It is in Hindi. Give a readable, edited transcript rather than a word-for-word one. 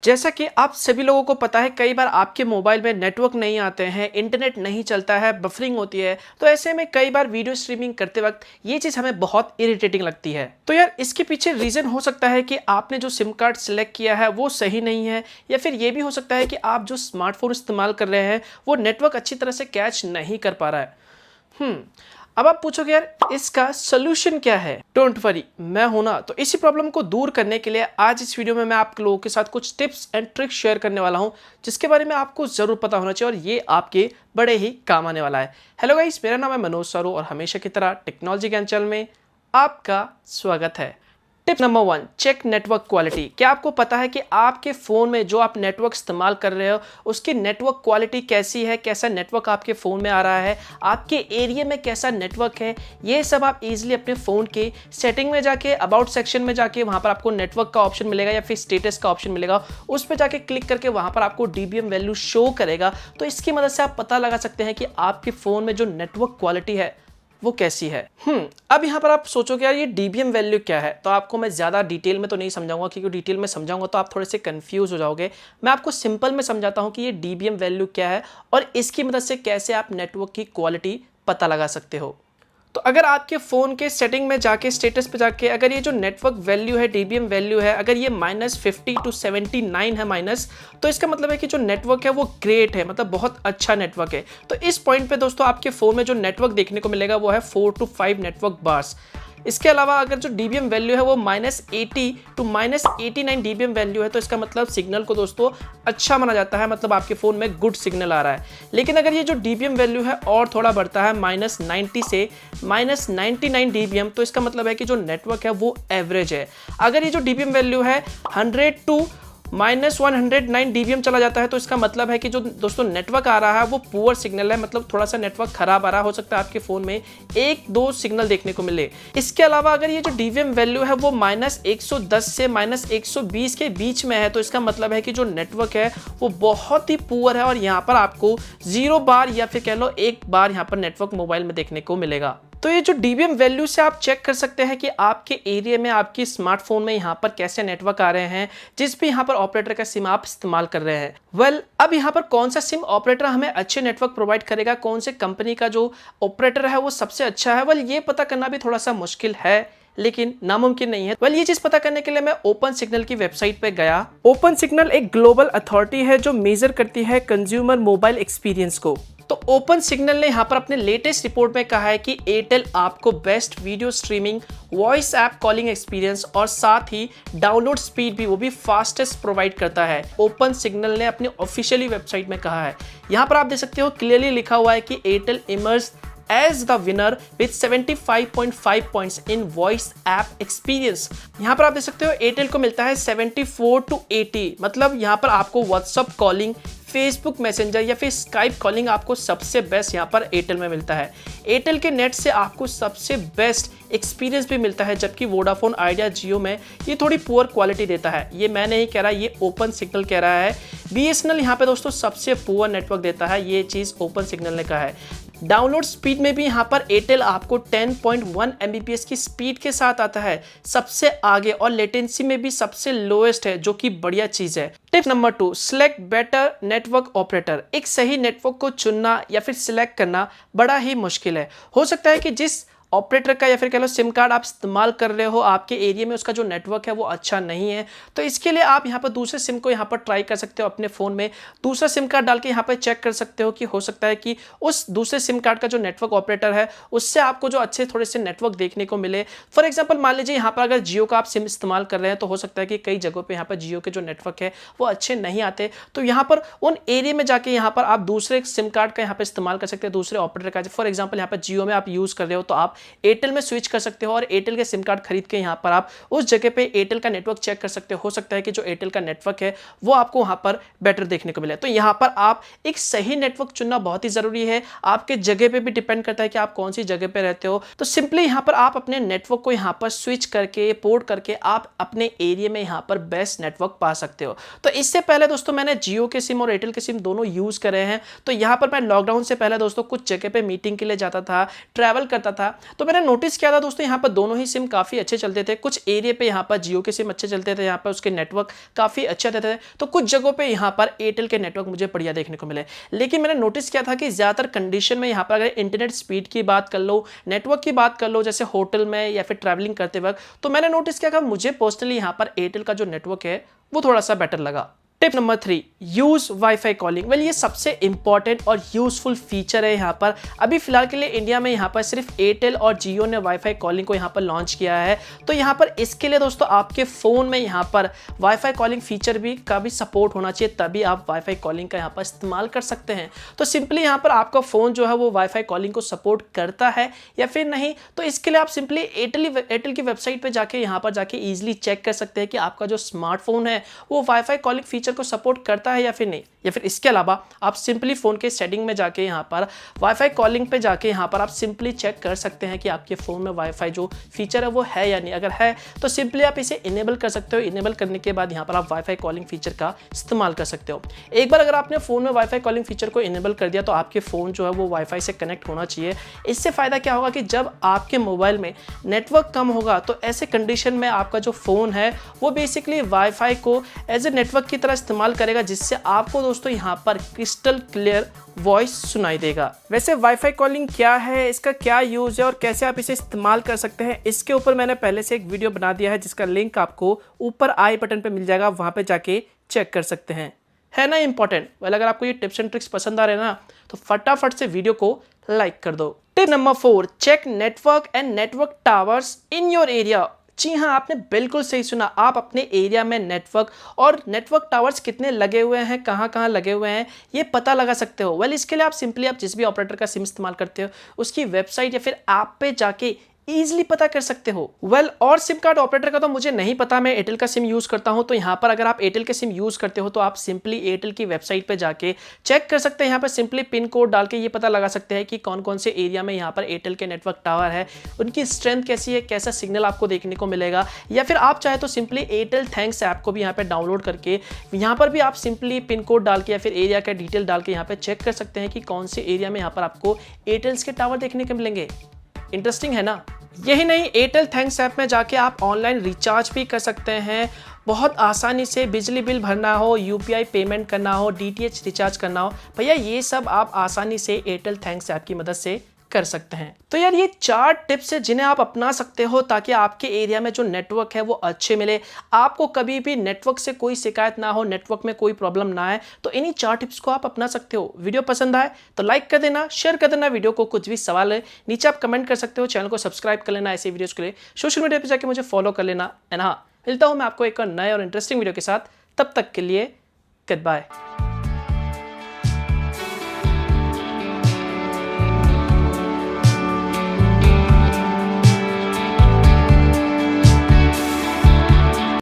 जैसा कि आप सभी लोगों को पता है, कई बार आपके मोबाइल में नेटवर्क नहीं आते हैं, इंटरनेट नहीं चलता है, बफरिंग होती है। तो ऐसे में कई बार वीडियो स्ट्रीमिंग करते वक्त ये चीज़ हमें बहुत इरिटेटिंग लगती है। तो यार इसके पीछे रीज़न हो सकता है कि आपने जो सिम कार्ड सिलेक्ट किया है वो सही नहीं है, या फिर ये भी हो सकता है कि आप जो स्मार्टफोन इस्तेमाल कर रहे हैं वो नेटवर्क अच्छी तरह से कैच नहीं कर पा रहा है। अब आप पूछोगे यार इसका सोल्यूशन क्या है। डोंट वरी, मैं हूं ना। तो इसी प्रॉब्लम को दूर करने के लिए आज इस वीडियो में मैं आप लोगों के साथ कुछ टिप्स एंड ट्रिक्स शेयर करने वाला हूं, जिसके बारे में आपको जरूर पता होना चाहिए और ये आपके बड़े ही काम आने वाला है। हेलो गाइस, मेरा नाम है मनोज सारू और हमेशा की तरह टेक्नोलॉजी ज्ञान चैनल में आपका स्वागत है। Tip number 1, check network quality. क्या आपको पता है कि आपके फ़ोन में जो आप नेटवर्क इस्तेमाल कर रहे हो उसकी नेटवर्क क्वालिटी कैसी है, कैसा नेटवर्क आपके फ़ोन में आ रहा है, आपके एरिया में कैसा नेटवर्क है। ये सब आप इजीली अपने फ़ोन के सेटिंग में जाके, अबाउट सेक्शन में जाके, वहाँ पर आपको नेटवर्क का ऑप्शन मिलेगा या फिर स्टेटस का ऑप्शन मिलेगा, उस पर जाके क्लिक करके वहाँ पर आपको DBM वैल्यू शो करेगा। तो इसकी मदद से आप पता लगा सकते हैं कि आपके फ़ोन में जो नेटवर्क क्वालिटी है वो कैसी है। अब यहाँ पर आप सोचोगे यार ये DBM वैल्यू क्या है। तो आपको मैं ज़्यादा डिटेल में तो नहीं समझाऊंगा, क्योंकि डिटेल में समझाऊंगा तो आप थोड़े से कंफ्यूज हो जाओगे। मैं आपको सिंपल में समझाता हूँ कि ये DBM वैल्यू क्या है और इसकी मदद से कैसे आप नेटवर्क की क्वालिटी पता लगा सकते हो। तो अगर आपके फ़ोन के सेटिंग में जाके, स्टेटस पे जाके, अगर ये जो नेटवर्क वैल्यू है, DBM वैल्यू है, अगर ये -50 to 79 है माइनस, तो इसका मतलब है कि जो नेटवर्क है वो ग्रेट है, मतलब बहुत अच्छा नेटवर्क है। तो इस पॉइंट पे दोस्तों आपके फ़ोन में जो नेटवर्क देखने को मिलेगा वो है 4 to 5 नेटवर्क बार्स। इसके अलावा अगर जो DBM वैल्यू है वो -80 to -89 DBM वैल्यू है, तो इसका मतलब सिग्नल को दोस्तों अच्छा माना जाता है, मतलब आपके फ़ोन में गुड सिग्नल आ रहा है। लेकिन अगर ये जो DBM वैल्यू है और थोड़ा बढ़ता है -90 से -99 DBM, तो इसका मतलब है कि जो नेटवर्क है वो एवरेज है। अगर ये जो DBM वैल्यू है 100 to -109 DBM चला जाता है, तो इसका मतलब है कि जो दोस्तों नेटवर्क आ रहा है वो पुअर सिग्नल है, मतलब थोड़ा सा नेटवर्क खराब आ रहा हो सकता है। आपके फ़ोन में 1-2 सिग्नल देखने को मिले। इसके अलावा अगर ये जो DBM वैल्यू है वो -110 से -120 के बीच में है, तो इसका मतलब है कि जो नेटवर्क है वो बहुत ही पुअर है और यहाँ पर आपको 0 बार या फिर कह लो 1 बार यहाँ पर नेटवर्क मोबाइल में देखने को मिलेगा। तो ये जो DBM वैल्यू से आप चेक कर सकते हैं कि आपके एरिया में, आपके स्मार्टफोन में यहाँ पर कैसे नेटवर्क आ रहे हैं, जिस भी यहाँ पर ऑपरेटर का सिम आप इस्तेमाल कर रहे हैं। अब यहाँ पर कौन सा सिम ऑपरेटर हमें अच्छे नेटवर्क प्रोवाइड करेगा, कौन से कंपनी का जो ऑपरेटर है वो सबसे अच्छा है, ये पता करना भी थोड़ा सा मुश्किल है, लेकिन नामुमकिन नहीं है। ये चीज पता करने के लिए मैं ओपन सिग्नल की वेबसाइट पे गया। ओपन सिग्नल एक ग्लोबल अथॉरिटी है जो मेजर करती है कंज्यूमर मोबाइल एक्सपीरियंस को। तो ओपन सिग्नल ने यहाँ पर अपने लेटेस्ट रिपोर्ट में कहा है कि एयरटेल आपको best video streaming, voice app calling experience और साथ ही डाउनलोड स्पीड भी, वो भी फास्टेस्ट प्रोवाइड करता है। ओपन सिग्नल ने अपनी ऑफिशियली वेबसाइट में कहा है। यहाँ पर आप देख सकते हो क्लियरली लिखा हुआ है कि Airtel emerge as the winner with 75.5 points in voice app experience। यहाँ पर आप देख सकते हो एयरटेल को मिलता है 74 to 80, मतलब यहाँ पर आपको व्हाट्सअप कॉलिंग, फेसबुक मैसेंजर या फिर स्काइप कॉलिंग आपको सबसे बेस्ट यहाँ पर एयरटेल में मिलता है। एयरटेल के नेट से आपको सबसे बेस्ट एक्सपीरियंस भी मिलता है, जबकि वोडाफोन, आइडिया, जियो में ये थोड़ी पुअर क्वालिटी देता है। ये मैं नहीं कह रहा, ये ओपन सिग्नल कह रहा है। BSNL यहाँ पे दोस्तों सबसे पुअर नेटवर्क देता है, ये चीज़ ओपन सिग्नल ने कहा है। डाउनलोड स्पीड में भी यहाँ पर एयरटेल आपको 10.1 Mbps की स्पीड के साथ आता है, सबसे आगे, और लेटेंसी में भी सबसे लोएस्ट है, जो कि बढ़िया चीज़ है। Tip number 2, select better network operator. एक सही नेटवर्क को चुनना या फिर सिलेक्ट करना बड़ा ही मुश्किल है। हो सकता है कि जिस ऑपरेटर का या फिर कह लो सिम कार्ड आप इस्तेमाल कर रहे हो, आपके एरिया में उसका जो नेटवर्क है वो अच्छा नहीं है, तो इसके लिए आप यहाँ पर दूसरे सिम को यहाँ पर ट्राई कर सकते हो। अपने फ़ोन में दूसरा सिम कार्ड डाल के यहाँ पर चेक कर सकते हो कि हो सकता है कि उस दूसरे सिम कार्ड का जो नेटवर्क ऑपरेटर है उससे आपको जो अच्छे थोड़े से नेटवर्क देखने को मिले। फॉर एग्जाम्पल मान लीजिए यहाँ पर अगर जियो का आप सिम इस्तेमाल कर रहे हैं, तो हो सकता है कि कई जगहों पर यहाँ पर जियो के जो नेटवर्क है वो अच्छे नहीं आते, तो यहाँ पर उन एरिया में जाके यहाँ पर आप दूसरे सिम कार्ड का यहाँ पर इस्तेमाल कर सकते हैं, दूसरे ऑपरेटर का। फॉर एग्जाम्पल यहाँ पर जियो में आप यूज़ कर रहे हो तो आप एयरटेल में स्विच कर सकते हो और एयरटेल के सिम कार्ड खरीद के यहाँ पर आप उस जगह पे एयरटेल का नेटवर्क चेक कर सकते हो सकता है कि जो एयरटेल का नेटवर्क है वो आपको वहाँ पर बेटर देखने को मिले। तो यहाँ पर आप एक सही नेटवर्क चुनना बहुत ही ज़रूरी है। आपके जगह पे भी डिपेंड करता है कि आप कौन सी जगह पे रहते हो। तो सिंपली यहाँ पर आप अपने नेटवर्क को यहाँ पर स्विच करके, पोर्ट करके आप अपने एरिया में यहाँ पर बेस्ट नेटवर्क पा सकते हो। तो इससे पहले दोस्तों मैंने जियो के सिम और एयरटेल के सिम दोनों यूज़ करे हैं। तो यहाँ पर मैं लॉकडाउन से पहले दोस्तों कुछ जगह पे मीटिंग के लिए जाता था, ट्रैवल करता था, तो मैंने नोटिस किया था दोस्तों यहाँ पर दोनों ही सिम काफ़ी अच्छे चलते थे। कुछ एरिया पे यहाँ पर जियो के सिम अच्छे चलते थे, यहाँ पर उसके नेटवर्क काफ़ी अच्छे आते थे, तो कुछ जगहों पे यहाँ पर एयरटेल के नेटवर्क मुझे बढ़िया देखने को मिले। लेकिन मैंने नोटिस किया था कि ज़्यादातर कंडीशन में यहाँ पर अगर इंटरनेट स्पीड की बात कर लो, नेटवर्क की बात कर लो, जैसे होटल में या फिर ट्रैवलिंग करते वक्त, तो मैंने नोटिस किया कि मुझे पर्सनली यहाँ पर एयरटेल का जो नेटवर्क है वो थोड़ा सा बेटर लगा। Tip number 3, use wifi calling. Well, ये सबसे इंपॉर्टेंट और यूजफुल फीचर है यहाँ पर। अभी फिलहाल के लिए इंडिया में यहाँ पर सिर्फ एयरटेल और जियो ने वाईफाई कॉलिंग को यहाँ पर लॉन्च किया है। तो यहाँ पर इसके लिए दोस्तों आपके फ़ोन में यहाँ पर वाईफाई कॉलिंग फीचर का भी सपोर्ट होना चाहिए, तभी आप वाईफाई कॉलिंग का यहाँ पर इस्तेमाल कर सकते हैं। तो सिंपली यहाँ पर आपका फ़ोन जो है वो वाईफाई कॉलिंग को सपोर्ट करता है या फिर नहीं, तो इसके लिए आप सिंपली एयरटेल की वेबसाइट पर जाके यहाँ पर जाके ईजिली चेक कर सकते हैं कि आपका जो स्मार्टफोन है वो वाईफाई कॉलिंग फीचर को सपोर्ट करता है या फिर नहीं। या फिर इसके अलावा आप सिंपली फोन के सेटिंग में जाके यहाँ पर वाईफाई कॉलिंग पे जाके यहाँ पर आप सिंपली चेक कर सकते हैं कि आपके फोन में वाईफाई जो फीचर है वो है या नहीं। अगर है तो सिंपली आप इसे इनेबल कर सकते हो। इनेबल करने के बाद यहाँ पर आप वाईफाई कॉलिंग फीचर का इस्तेमाल कर सकते हो। एक बार अगर आपने फोन में वाईफाई कॉलिंग फीचर को इनेबल कर दिया तो आपके फोन जो है वो वाईफाई से कनेक्ट होना चाहिए। इससे फायदा क्या होगा कि जब आपके मोबाइल में नेटवर्क कम होगा तो ऐसे कंडीशन में आपका जो फोन है वो बेसिकली वाईफाई को एज ए नेटवर्क की तरह इस्तेमाल करेगा, जिससे आपको दोस्तों यहाँ पर क्रिस्टल क्लियर वॉइस सुनाई देगा। वैसे वाईफाई कॉलिंग क्या है, इसका क्या यूज है और कैसे आप इसे इस्तेमाल कर सकते हैं, इसके ऊपर मैंने पहले से एक वीडियो बना दिया है जिसका लिंक आपको ऊपर आई बटन पे मिल जाएगा, वहां पे जाके चेक कर सकते हैं। है ना इंपॉर्टेंट। वेल, अगर आपको ये टिप्स एंड ट्रिक्स पसंद आ रहे हैं ना तो फटाफट से वीडियो को लाइक कर दो। Tip number 4, check network and network towers in your area. जी हाँ, आपने बिल्कुल सही सुना। आप अपने एरिया में नेटवर्क और नेटवर्क टावर्स कितने लगे हुए हैं, कहाँ कहाँ लगे हुए हैं, ये पता लगा सकते हो। वेल, इसके लिए आप सिंपली आप जिस भी ऑपरेटर का सिम इस्तेमाल करते हो उसकी वेबसाइट या फिर ऐप पे जाके ईजिली पता कर सकते हो। वेल, और सिम कार्ड ऑपरेटर का तो मुझे नहीं पता, मैं एयरटेल का सिम यूज करता हूं। तो यहाँ पर अगर आप एयरटेल के सिम यूज करते हो तो आप सिंपली एयरटेल की वेबसाइट पे जाके चेक कर सकते हैं। यहाँ पर सिंपली पिन कोड डाल के ये पता लगा सकते हैं कि कौन कौन से एरिया में यहाँ पर एयरटेल के नेटवर्क टावर है, उनकी स्ट्रेंथ कैसी है, कैसा सिग्नल आपको देखने को मिलेगा। या फिर आप चाहे तो सिंपली एयरटेल थैंक्स ऐप को भी यहाँ पे डाउनलोड करके यहाँ पर भी आप सिंपली पिन कोड डाल के या फिर एरिया का डिटेल डाल के यहाँ पे चेक कर सकते हैं कि कौन से एरिया में यहाँ पर आपको एयरटेल्स के टावर देखने को मिलेंगे। इंटरेस्टिंग है ना। यही नहीं, एयरटेल थैंक्स ऐप में जाके आप ऑनलाइन रिचार्ज भी कर सकते हैं। बहुत आसानी से बिजली बिल भरना हो, यूपीआई पेमेंट करना हो, डीटीएच रिचार्ज करना हो, भैया ये सब आप आसानी से एयरटेल थैंक्स ऐप की मदद से कर सकते हैं। तो यार ये 4 टिप्स है जिन्हें आप अपना सकते हो ताकि आपके एरिया में जो नेटवर्क है वो अच्छे मिले, आपको कभी भी नेटवर्क से कोई शिकायत ना हो, नेटवर्क में कोई प्रॉब्लम ना आए। तो इन्हीं 4 टिप्स को आप अपना सकते हो। वीडियो पसंद आए तो लाइक कर देना, शेयर कर देना वीडियो को। कुछ भी सवाल है नीचे आप कमेंट कर सकते हो। चैनल को सब्सक्राइब कर लेना ऐसे वीडियोस के लिए। सोशल मीडिया पर जाकर मुझे फॉलो कर लेना। एंड हाँ, मिलता हूँ मैं आपको एक और नए और इंटरेस्टिंग वीडियो के साथ। तब तक के लिए गुड बाय।